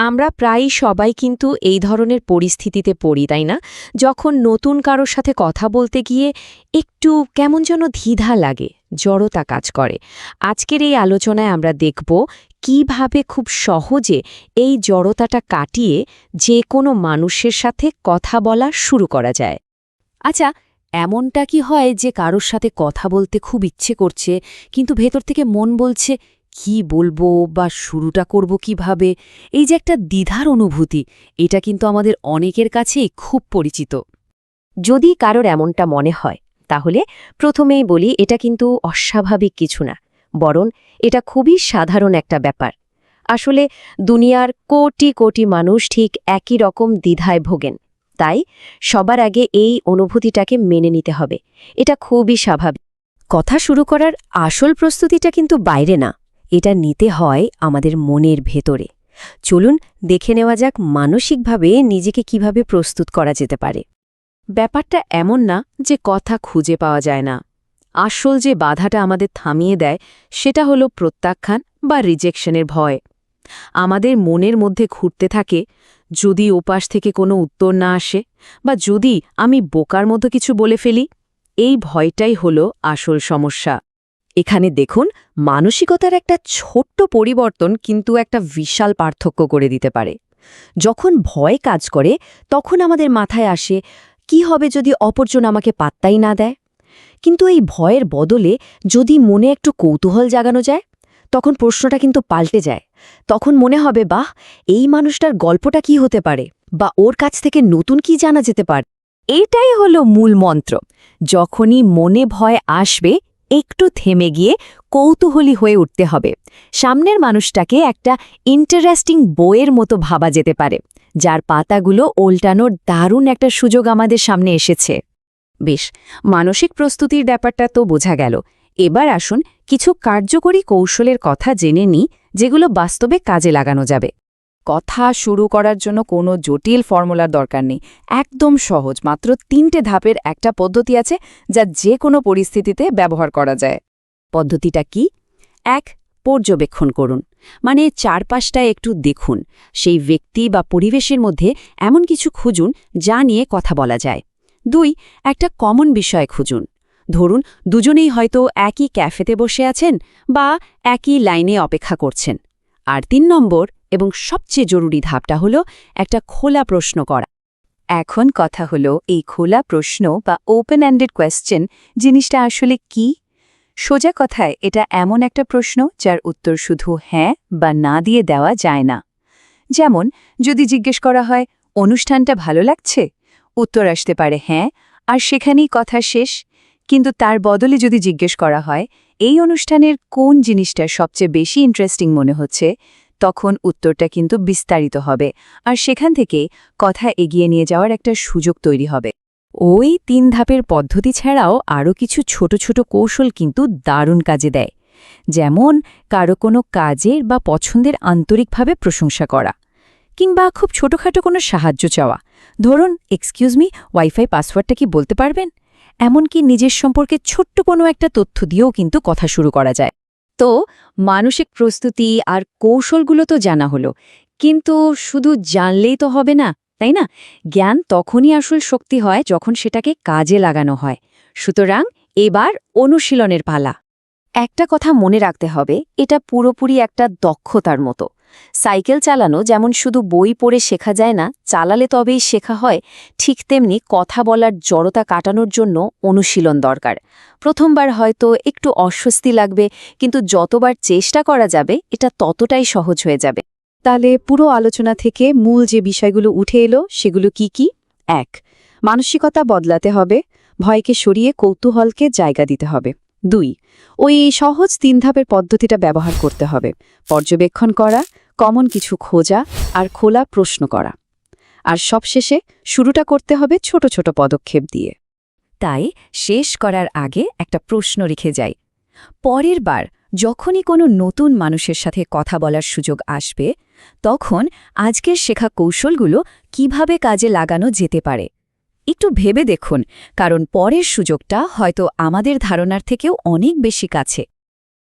আমরা প্রায়ই সবাই কিন্তু এই ধরনের পরিস্থিতিতে পড়ি, তাই না? যখন নতুন কারোর সাথে কথা বলতে গিয়ে একটু কেমন যেন দ্বিধা লাগে, জড়তা কাজ করে। আজকের এই আলোচনায় আমরা দেখব কিভাবে খুব সহজে এই জড়তাটা কাটিয়ে যে কোনো মানুষের সাথে কথা বলা শুরু করা যায়। আচ্ছা, এমনটা কি হয় যে কারোর সাথে কথা বলতে খুব ইচ্ছে করছে, কিন্তু ভেতর থেকে মন বলছে কি বলবো বা শুরুটা করব কিভাবে? এই যে একটা দ্বিধার অনুভূতি, এটা কিন্তু আমাদের অনেকের কাছেই খুব পরিচিত। যদি কারোর এমনটা মনে হয়, তাহলে প্রথমেই বলি এটা কিন্তু অস্বাভাবিক কিছু না, বরং এটা খুবই সাধারণ একটা ব্যাপার। আসলে দুনিয়ার কোটি কোটি মানুষ ঠিক একই রকম দ্বিধায় ভোগেন। তাই সবার আগে এই অনুভূতিটাকে মেনে নিতে হবে। এটা খুবই স্বাভাবিক। কথা শুরু করার আসল প্রস্তুতিটা কিন্তু বাইরে না, এটা নিতে হয় আমাদের মনের ভেতরে। চলুন দেখে নেওয়া যাক মানসিকভাবে নিজেকে কিভাবে প্রস্তুত করা যেতে পারে। ব্যাপারটা এমন না যে কথা খুঁজে পাওয়া যায় না। আসল যে বাধাটা আমাদের থামিয়ে দেয় সেটা হলো প্রত্যাখ্যান বা রিজেকশনের ভয়। আমাদের মনের মধ্যে ঘুরতে থাকে, যদি ওপাশ থেকে কোনো উত্তর না আসে, বা যদি আমি বোকার মতো কিছু বলে ফেলি। এই ভয়টাই হলো আসল সমস্যা। এখানে দেখুন, মানসিকতার একটা ছোট্ট পরিবর্তন কিন্তু একটা বিশাল পার্থক্য করে দিতে পারে। যখন ভয় কাজ করে, তখন আমাদের মাথায় আসে, কি হবে যদি অপরজন আমাকে পাত্তাই না দেয়? কিন্তু এই ভয়ের বদলে যদি মনে একটু কৌতূহল জাগানো যায়, তখন প্রশ্নটা কিন্তু পাল্টে যায়। তখন মনে হবে, বাহ, এই মানুষটার গল্পটা কি হতে পারে, বা ওর কাছ থেকে নতুন কি জানা যেতে পারে। এটাই হলো মূল মন্ত্র। যখনই মনে ভয় আসবে, একটু থেমে গিয়ে কৌতূহলী হয়ে উঠতে হবে। সামনের মানুষটাকে একটা ইন্টারেস্টিং বইয়ের মতো ভাবা যেতে পারে, যার পাতাগুলো ওল্টানোর দারুণ একটা সুযোগ আমাদের সামনে এসেছে। বেশ, মানসিক প্রস্তুতির ব্যাপারটা তো বোঝা গেল। এবার আসুন কিছু কার্যকরী কৌশলের কথা জেনে নিই, যেগুলো বাস্তবে কাজে লাগানো যাবে। কথা শুরু করার জন্য কোনো জটিল ফর্মুলার দরকার নেই। একদম সহজ, মাত্র 3টে ধাপের একটা পদ্ধতি আছে যা যে কোনো পরিস্থিতিতে ব্যবহার করা যায়। পদ্ধতিটা কি? 1. পর্যবেক্ষণ করুন। মানে চারপাশটায় একটু দেখুন। সেই ব্যক্তি বা পরিবেশের মধ্যে এমন কিছু খুঁজুন যা নিয়ে কথা বলা যায়। 2. একটা কমন বিষয় খুঁজুন। ধরুন দুজনেই হয়তো একই ক্যাফেতে বসে আছেন বা একই লাইনে অপেক্ষা করছেন। আর 3 নম্বর এবং সবচেয়ে জরুরি ধাপটা হলো একটা খোলা প্রশ্ন করা। এখন কথা হলো, এই খোলা প্রশ্ন বা ওপেন এন্ডেড কোয়েশ্চেন জিনিসটা আসলে কি? সোজা কথায় এটা এমন একটা প্রশ্ন যার উত্তর শুধু হ্যাঁ বা না দিয়ে দেওয়া যায় না। যেমন যদি জিজ্ঞেস করা হয়, অনুষ্ঠানটা ভালো লাগছে? উত্তর আসতে পারে হ্যাঁ, আর সেখানেই কথা শেষ। কিন্তু তার বদলে যদি জিজ্ঞেস করা হয়, এই অনুষ্ঠানের কোন জিনিসটা সবচেয়ে বেশি ইন্টারেস্টিং মনে হচ্ছে, তখন উত্তরটা কিন্তু বিস্তারিত হবে, আর সেখান থেকে কথা এগিয়ে নিয়ে যাওয়ার একটা সুযোগ তৈরি হবে। ওই 3 ধাপের পদ্ধতি ছাড়াও আরও কিছু ছোট ছোট কৌশল কিন্তু দারুণ কাজে দেয়। যেমন কারো কোনো কাজের বা পছন্দের আন্তরিকভাবে প্রশংসা করা, কিংবা খুব ছোটখাটো কোনো সাহায্য চাওয়া। ধরুন, এক্সকিউজ মি, ওয়াইফাই পাসওয়ার্ডটা কি বলতে পারবেন? এমনকি নিজের সম্পর্কে ছোট্ট কোনো একটা তথ্য দিয়েও কিন্তু কথা শুরু করা যায়। তো মানসিক প্রস্তুতি আর কৌশলগুলো তো জানা হলো, কিন্তু শুধু জানলেই তো হবে না, তাই না? জ্ঞান তখনই আসল শক্তি হয় যখন সেটাকে কাজে লাগানো হয়। সুতরাং এবার অনুশীলনের পালা। একটা কথা মনে রাখতে হবে, এটা পুরোপুরি একটা দক্ষতার মতো। সাইকেল চালানো যেমন শুধু বই পড়ে শেখা যায় না, চালালে তবেই শেখা হয়, ঠিক তেমনি কথা বলার জড়তা কাটানোর জন্য অনুশীলন দরকার। প্রথমবার হয়তো একটু অস্বস্তি লাগবে, কিন্তু যতবার চেষ্টা করা যাবে এটা ততটাই সহজ হয়ে যাবে। তাহলে পুরো আলোচনা থেকে মূল যে বিষয়গুলো উঠে এলো সেগুলো কি কি? 1. মানসিকতা বদলাতে হবে, ভয়কে সরিয়ে কৌতূহলকে জায়গা দিতে হবে। 2. ওই সহজ 3 ধাপের পদ্ধতিটা ব্যবহার করতে হবে। পর্যবেক্ষণ করা, কমন কিছু খোঁজা আর খোলা প্রশ্ন করা। আর সবশেষে শুরুটা করতে হবে ছোট ছোট পদক্ষেপ দিয়ে। তাই শেষ করার আগে একটা প্রশ্ন রেখে যাই। পরের বার যখনই কোনো নতুন মানুষের সাথে কথা বলার সুযোগ আসবে, তখন আজকের শেখা কৌশলগুলো কিভাবে কাজে লাগানো যেতে পারে একটু ভেবে দেখুন, কারণ পরের সুযোগটা হয়তো আমাদের ধারণার থেকেও অনেক বেশি কাছে।